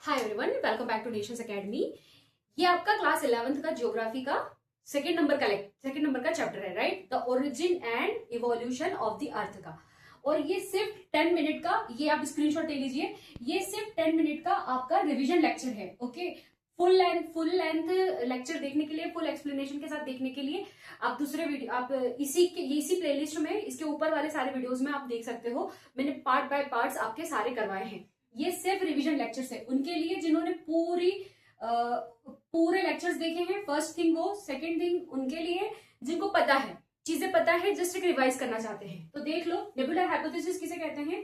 Hi everyone, welcome back two nations academy. ये आपका class 11th का ज्योग्राफी का सेकंड नंबर का चैप्टर है, right. The origin and evolution of the earth का। और ये सिर्फ 10 मिनट का, ये आप स्क्रीनशॉट ले लीजिए, ये सिर्फ 10 मिनट का आपका रिवीजन लेक्चर है। ओके, फुल लेंथ लेक्चर देखने के लिए, फुल एक्सप्लेनेशन के साथ देखने के लिए आप दूसरे वीडियो, आप इसी प्लेलिस्ट में, इसके ऊपर वाले सारे वीडियोस में आप देख सकते हो। मैंने पार्ट बाय पार्ट्स आपके सारे करवाए हैं। ये सिर्फ रिवीजन लेक्चर्स है उनके लिए जिन्होंने पूरे लेक्चर्स देखे हैं। फर्स्ट थिंग वो, सेकंड थिंग उनके लिए जिनको पता है, चीजें पता है, जस्ट एक रिवाइज करना चाहते हैं तो देख लो। नेबुलर हाइपोथेसिस किसे कहते हैं?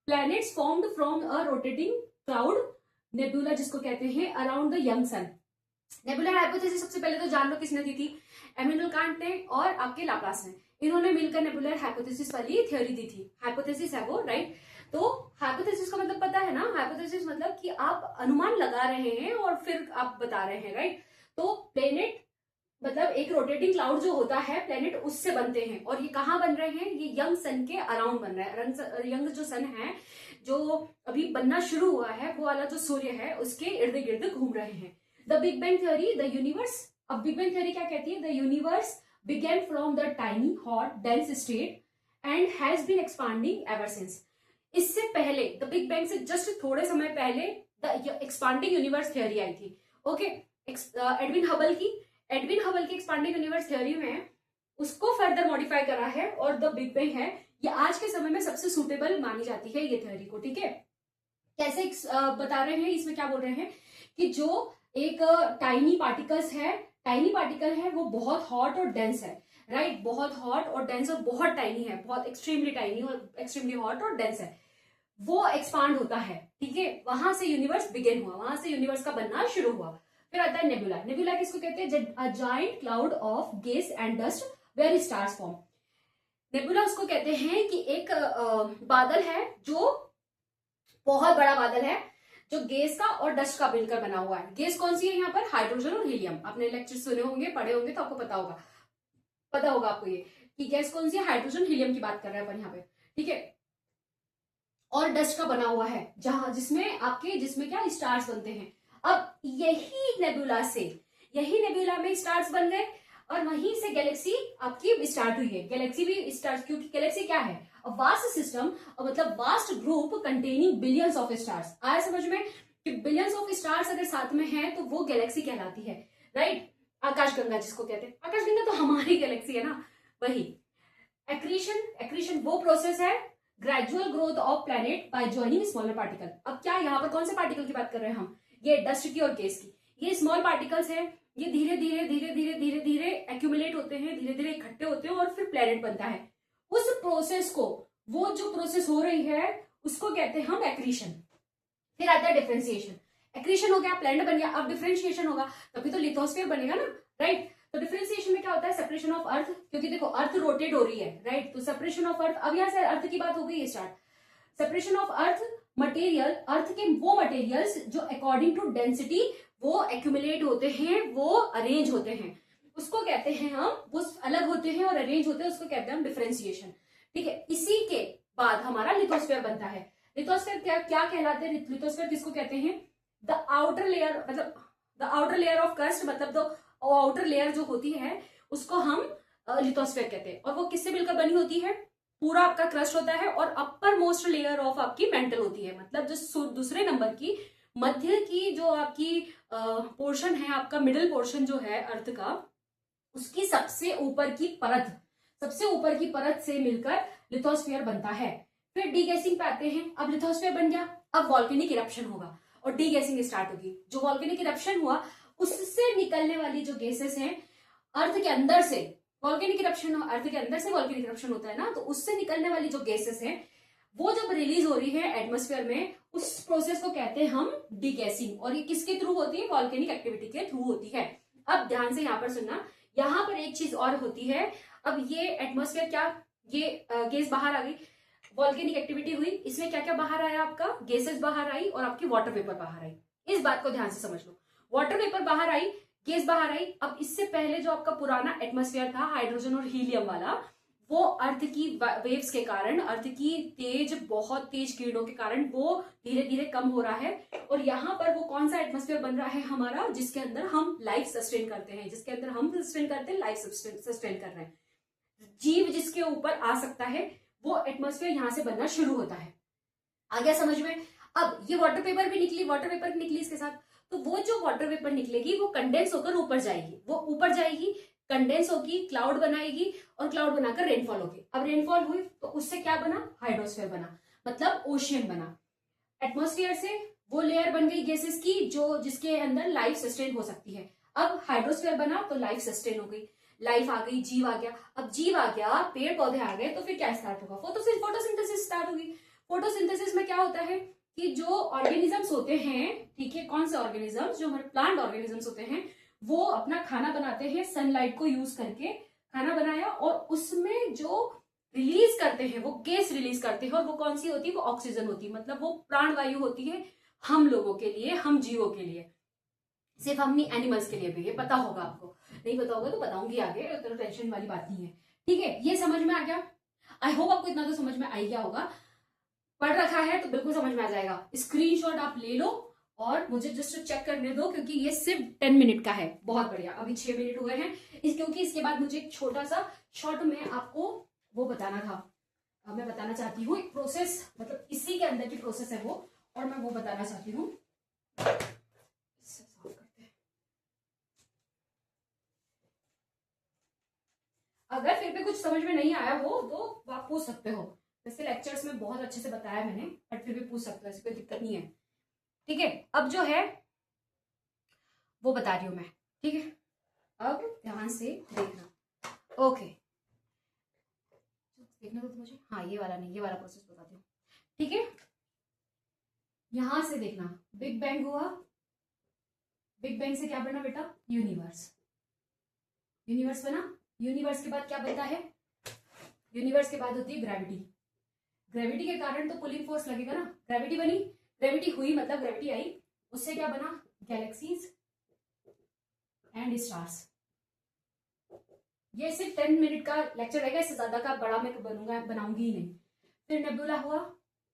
Planets formed from a rotating cloud nebula, जिसको कहते हैं around the young son. Nebular hypothesis सबसे पहले तो जान लो किसने दी थी? इमैनुअल कांट ने और आपके लाप्लास ने। इन्होंने मिलकर नेबुलर हाइपोथेसिस वाली थ्योरी दी थी। हाइपोथेसिस है वो, राइट। तो हाइपोथेसिस का मतलब पता है ना? हाइपोथेसिस मतलब कि आप अनुमान लगा रहे हैं और फिर आप बता रहे हैं, राइट। तो प्लेनेट मतलब एक रोटेटिंग क्लाउड जो होता है, प्लेनेट उससे बनते हैं। और ये कहाँ बन रहे हैं? ये यंग सन के अराउंड बन रहा है। यंग जो सन है, जो अभी बनना शुरू हुआ है, वो वाला जो सूर्य है उसके इर्द गिर्द घूम रहे हैं। The big bang theory, the universe. अब बिग बैंग थ्योरी क्या कहती है? The universe began from the tiny hot dense state and has been expanding ever since. इससे पहले, द बिग बैंग से जस्ट थोड़े समय पहले द एक्सपांडिंग यूनिवर्स थ्योरी आई थी। ओके, एडविन हबल की एक्सपांडिंग यूनिवर्स थ्योरी में उसको फर्दर मॉडिफाई करा है और द बिग बैंग है, ये आज के समय में सबसे सुटेबल मानी जाती है ये थ्योरी को। ठीक है, कैसे बता रहे हैं, इसमें क्या बोल रहे हैं कि जो एक टाइनी पार्टिकल है वो बहुत हॉट और डेंस है, राइट। बहुत हॉट और डेंस और बहुत टाइनी है, बहुत एक्सट्रीमली टाइनी और एक्सट्रीमली हॉट और डेंस है। वो एक्सपांड होता है, ठीक है। वहां से यूनिवर्स बिगिन हुआ, वहां से यूनिवर्स का बनना शुरू हुआ। फिर आता है नेबुला। नेबुला किसको कहते हैं? A giant cloud of gas and dust where stars form. Nebula उसको कहते हैं कि एक बादल है, जो बहुत बड़ा बादल है, जो गैस का और डस्ट का मिलकर बना हुआ है। गैस कौन सी है यहाँ पर? हाइड्रोजन और हीलियम। आपने लेक्चर सुने होंगे, पढ़े होंगे, तो आपको पता होगा आपको ये कि गैस कौन सी है। हाइड्रोजन हीलियम की बात कर रहे हैं अपन यहाँ पे, ठीक है। और डस्ट का बना हुआ है, जिसमें क्या स्टार्स बनते हैं। अब यही नेबुला में स्टार्स बन गए और वहीं से गैलेक्सी आपकी स्टार्ट हुई है। गैलेक्सी भी स्टार्ट, क्योंकि गैलेक्सी क्या है? वास्ट सिस्टम, मतलब vast group containing billions of stars. आया समझ में कि बिलियंस ऑफ स्टार्स अगर साथ में है तो वो गैलेक्सी कहलाती है, राइट। आकाशगंगा जिसको कहते हैं, आकाशगंगा तो हमारी गैलेक्सी है ना, वही। एक्रीशन वो प्रोसेस है, gradual growth of planet bye joining smaller particle. अब क्या यहाँ पर कौन से पार्टिकल की बात कर रहे हैं हम? ये डस्ट की और गैस की। ये स्मॉल पार्टिकल्स है, ये धीरे धीरे एक्यूमुलेट होते हैं, धीरे धीरे इकट्ठे होते हैं और फिर प्लैनेट बनता है। उस प्रोसेस को, वो जो प्रोसेस हो रही है उसको कहते हैं हम एक्रीशन। फिर आता है डिफरेंशिएशन। एक्रीशन हो गया, प्लैनेट बन गया। अब डिफरेंशिएशन होगा तभी तो लिथोस्फीयर बनेगा ना, राइट। तो डिफरेंशिएशन में क्या होता है? सेपरेशन ऑफ अर्थ, क्योंकि देखो अर्थ रोटेट हो रही है, राइट। तो सेपरेशन ऑफ अर्थ, अब यहाँ से अर्थ की बात हो गई start. Separation of earth material, earth के वो मटेरियल्स जो अकॉर्डिंग टू डेंसिटी वो एक्यूमुलेट होते हैं, वो अरेंज होते हैं, उसको कहते हैं हम, वो अलग होते हैं और अरेंज होते हैं, उसको कहते हैं हम डिफरेंशिएशन, ठीक है। इसी के बाद हमारा लिथोस्फीयर बनता है। लिथोस्फीयर क्या कहलाते हैं? लिथोस्फीयर किसको कहते हैं? द आउटर लेयर, मतलब the outer layer of crust, मतलब द आउटर लेयर जो होती है उसको हम लिथोस्फीयर कहते हैं। और वो किससे मिलकर बनी होती है? पूरा आपका क्रस्ट होता है और अपर मोस्ट लेयर ऑफ आपकी मेंटल होती है, मतलब जो दूसरे नंबर की मध्य की जो आपकी पोर्शन है, आपका मिडिल पोर्शन जो है अर्थ का, उसकी सबसे ऊपर की परत से मिलकर लिथोस्फीयर बनता है। फिर डीगैसिंग पे आते हैं। अब लिथोस्फीयर बन गया, अब वॉल्केनिक इरप्शन होगा और डीगैसिंग स्टार्ट होगी। जो वॉल्केनिक इरप्शन हुआ उससे निकलने वाली जो गैसेस हैं अर्थ के अंदर से, वॉल्केनिक इरप्शन अर्थ के अंदर से वॉल्केनिक इरप्शन होता है ना, तो उससे निकलने वाली जो गैसेस हैं वो जब रिलीज हो रही है एटमॉस्फेयर में, उस प्रोसेस को कहते हैं हम डीगैसिंग। और ये किसके थ्रू होती है? वॉल्केनिक एक्टिविटी के थ्रू होती है। अब ध्यान से यहाँ पर सुनना, यहाँ पर एक चीज और होती है। अब ये एटमॉस्फेयर क्या, ये गैस बाहर आ गई, वॉल्केनिक एक्टिविटी हुई, इसमें क्या क्या बाहर आया? आपका गैसेस बाहर आई और आपकी वाटर वेपर बाहर आई। इस बात को ध्यान से समझ लो, वाटर वेपर बाहर आई, गैस बाहर आई। अब इससे पहले जो आपका पुराना एटमॉस्फेयर था हाइड्रोजन और हीलियम वाला, वो अर्थ की वेव्स के कारण, अर्थ की बहुत तेज किरणों के कारण वो धीरे धीरे कम हो रहा है। और यहाँ पर वो कौन सा एटमॉस्फेयर बन रहा है हमारा, जिसके अंदर हम लाइफ सस्टेन करते हैं, जिसके अंदर हम सस्टेन करते हैं, लाइफ सस्टेन कर रहे हैं। जीव जिसके ऊपर आ सकता है वो एटमॉस्फेयर यहाँ से बनना शुरू होता है। आ गया समझ में? अब ये वाटर पेपर भी निकली, वाटर पेपर निकली इसके साथ, तो वो जो वाटर पेपर निकलेगी वो कंडेंस होकर ऊपर जाएगी, वो ऊपर जाएगी, कंडेंस होगी, क्लाउड बनाएगी, और क्लाउड बनाकर रेनफॉल होगी। अब रेनफॉल हुई तो उससे क्या बना, हाइड्रोस्फीयर बना, मतलब ओशियन बना। एटमॉस्फेयर से वो लेयर बन गई गैसेस की जो जिसके अंदर लाइफ सस्टेन हो सकती है। अब हाइड्रोस्फीयर बना तो लाइफ सस्टेन हो गई, लाइफ आ गई, जीव आ गया। अब जीव आ गया, पेड़ पौधे आ गए, तो फिर क्या स्टार्ट होगा, फोटोसिंथेसिस स्टार्ट होगी। फोटोसिंथेसिस में क्या होता है कि जो ऑर्गेनिजम्स होते हैं, ठीक है, कौन से ऑर्गेनिजम्स, जो हमारे प्लांट ऑर्गेनिजम्स होते हैं, वो अपना खाना बनाते हैं सनलाइट को यूज करके। खाना बनाया और उसमें जो रिलीज करते हैं वो गैस रिलीज करते हैं, और वो कौन सी होती है, वो ऑक्सीजन होती है, मतलब वो प्राणवायु होती है हम लोगों के लिए, हम जीवों के लिए, सिर्फ हम नहीं, एनिमल्स के लिए भी। ये पता होगा आपको, नहीं पता होगा तो बताऊंगी आगे, तो टेंशन वाली बात नहीं है। ठीक है, ये समझ में आ गया? आई होप आपको इतना तो समझ में आ गया होगा। पढ़ रखा है तो बिल्कुल समझ में आ जाएगा। स्क्रीनशॉट आप ले लो और मुझे जस्ट चेक करने दो, क्योंकि ये सिर्फ 10 मिनट का है। बहुत बढ़िया, अभी 6 मिनट हुए हैं क्योंकि इसके बाद मुझे एक छोटा सा शॉर्ट में आपको वो बताना था। मैं बताना चाहती हूँ एक प्रोसेस, मतलब इसी के अंदर की प्रोसेस है वो, और मैं वो बताना चाहती हूँ। अगर फिर भी कुछ समझ में नहीं आया हो तो आप पूछ सकते हो। वैसे लेक्चर्स में बहुत अच्छे से बताया मैंने, बट फिर भी पूछ सकते हो, ऐसी कोई दिक्कत नहीं है। ठीक है, अब जो है वो बता रही हूं मैं। ठीक है, अब ध्यान से देखना। ओके, देखना तो मुझे, हाँ ये वाला नहीं, ये वाला प्रोसेस बताती हूँ। ठीक है, यहां से देखना, बिग बैंग हुआ, बिग बैंग से क्या बना बेटा, यूनिवर्स। यूनिवर्स बना, यूनिवर्स के बाद क्या बनता है, यूनिवर्स के बाद होती है ग्रेविटी। ग्रेविटी के कारण तो पुलिंग फोर्स लगेगा ना, ग्रेविटी बनी, ग्रेविटी हुई मतलब ग्रेविटी आई, उससे क्या बना, गैलेक्सीज एंड स्टार्स। ये सिर्फ 10 मिनट का लेक्चर रहेगा, इससे ज्यादा का बड़ा मैं बनाऊंगी ही नहीं। फिर नेबुला हुआ,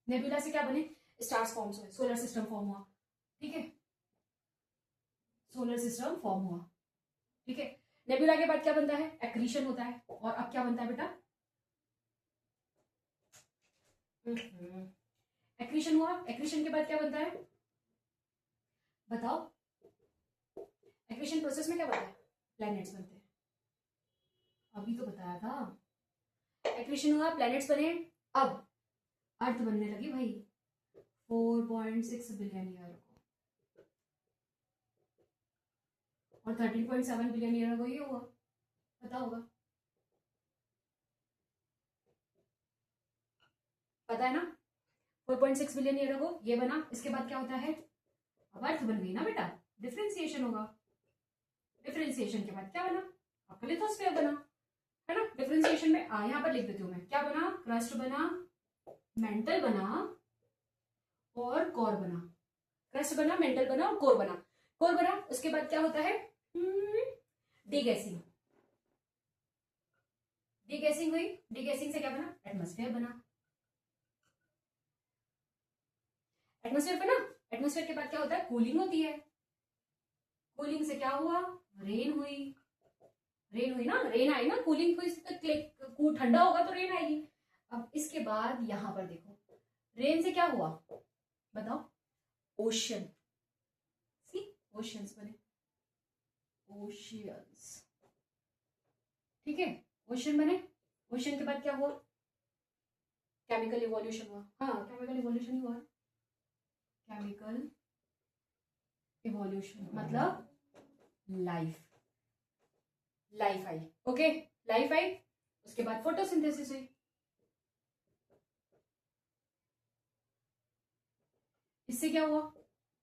नेबुला से क्या बने, स्टार्स फॉर्म हुए, सोलर सिस्टम फॉर्म हुआ। ठीक है, सोलर सिस्टम फॉर्म हुआ। ठीक है, नेबुला के बाद क्या बनता है, एक्रीशन होता है। और अब क्या बनता है बेटा, एक्रीशन हुआ, एक्रीशन के बाद क्या बनता है बताओ, एक्रीशन प्रोसेस में क्या बनता है, प्लैनेट्स बनते हैं। अभी तो बताया था, एक्रीशन हुआ, प्लैनेट्स बने। अब अर्थ बनने लगी भाई 4.6 बिलियन ईयर को, और 13.7 बिलियन ईयर को ये हुआ, पता होगा, पता है ना। 4.6 बिलियन ईयर को ये बना, इसके बाद क्या होता है, अब अर्थ बन गई ना बेटा, डिफरेंशिएशन होगा। डिफरेंशिएशन के बाद क्या बना, आपका लिथोस्फीयर बना, है ना। डिफरेंशिएशन में यहाँ पर लिख देती हूँ मैं, क्या बना, क्रस्ट बना, मेंटल बना और कोर बना। क्रस्ट बना, मेंटल बना और कोर बना। कोर बना, उसके बाद क्या होता है, डीगैसिंग। डीगैसिंग हुई, डीगैसिंग से क्या बना, एटमॉस्फेयर बना। एटमॉस्फेयर बना, एटमॉस्फेयर के बाद क्या होता है, कूलिंग होती है। कूलिंग से क्या हुआ, रेन हुई। रेन हुई ना, रेन आई ना, कूलिंग हुई तो ठंडा होगा तो रेन आएगी। अब इसके बाद यहां पर देखो, रेन से क्या हुआ बताओ, ओशन। सी, ओशंस बने, ओशियंस। ठीक है, ओशन बने, ओशन के बाद क्या हुआ, केमिकल इवोल्यूशन हुआ। हाँ, केमिकल इवोल्यूशन ही हुआ, केमिकल इवोल्यूशन मतलब life, life I. Okay, life I, उसके बाद फोटोसिंथेसिस हुई। इससे क्या हुआ,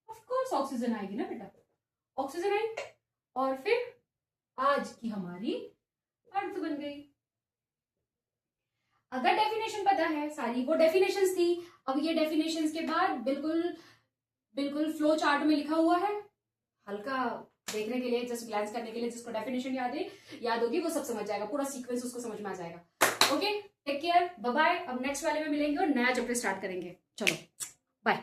ऑफ कोर्स ऑक्सीजन आएगी ना बेटा, ऑक्सीजन आई, और फिर आज की हमारी अर्थ बन गई। अगर डेफिनेशन पता है सारी, वो डेफिनेशंस थी। अब ये डेफिनेशंस के बाद बिल्कुल बिल्कुल फ्लो चार्ट में लिखा हुआ है, हल्का देखने के लिए, जस्ट ग्लैंस करने के लिए, जिसको डेफिनेशन याद होगी वो सब समझ जाएगा, पूरा सीक्वेंस उसको समझ में आ जाएगा। Okay, take care, bye bye. अब नेक्स्ट वाले में मिलेंगे और नया चैप्टर स्टार्ट करेंगे। चलो बाय।